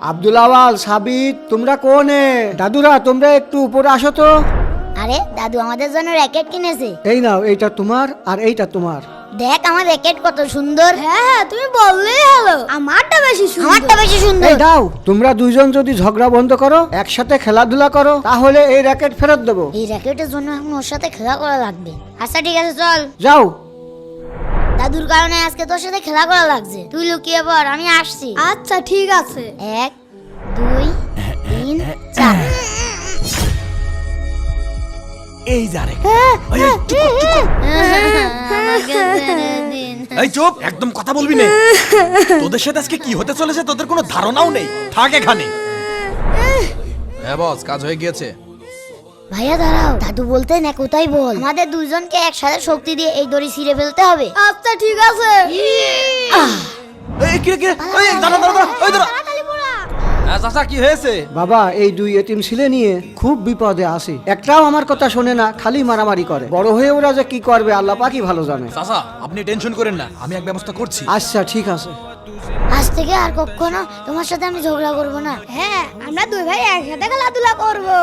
আব্দুল আওয়াল, সাবিত, তোমরা কোনে? দাদুরা তোমরা একটু উপরে আসো তো। আরে দাদু আমাদের জন্য র্যাকেট কিনেছে। এই নাও, এইটা তোমার আর এইটা তোমার। দেখ আমার র্যাকেট কত সুন্দর। হ্যাঁ তুমি বললেই হলো, আমারটা বেশি সুন্দর। আমারটা বেশি সুন্দর। এই দাও, তোমরা দুইজন যদি ঝগড়া বন্ধ করো, একসাথে খেলাধুলা করো, তাহলে এই র্যাকেট ফেরত দেবো। এই র্যাকেটের জন্য এখন ওর সাথে খেলা করা লাগবে। আচ্ছা ঠিক আছে চল। যাও। দাদুর কারণে আজকে তোর সাথে খেলা করা লাগছে। তুই লুকিয়ে পড়, আমি আসছি। আচ্ছা ঠিক আছে। 1 2 3 4। এই যা রে ওই এই, চুপ কর, চুপ কর। এই চুপ, একদম কথা বলবি না। তোদের সাথে আজকে কি হতে চলেছে তোদের কোনো ধারণাও নেই। থাক এখানে। হ্যাঁ বস, কাজ হয়ে গিয়েছে। ভাইয়া দাঁড়াও, দাদু বলতে না কোথায় বল। আমাদের দুজনকে একসাথে শক্তি দিয়ে এই দড়ি ছিঁড়ে ফেলতে হবে। আচ্ছা ঠিক আছে। এই কি রে, ওই দাঁড়া দাঁড়া দাঁড়া, ওই দাঁড়া। হ্যাঁ চাচা, কি হয়েছে? বাবা, এই দুই এতিম ছেলে নিয়ে খুব বিপদে আছে। একটাও আমার কথা শোনে না, খালি মারামারি করে। বড় হয়ে ওরা যে কি করবে আল্লাহ পাকই ভালো জানে। চাচা আপনি টেনশন করেন না, আমি এক ব্যবস্থা করছি। আচ্ছা ঠিক আছে। আজ থেকে আর কখনো তোমার সাথে আমি ঝগড়া করব না। হ্যাঁ আমরা দুই ভাই একসাথে খেলাধুলা করবো।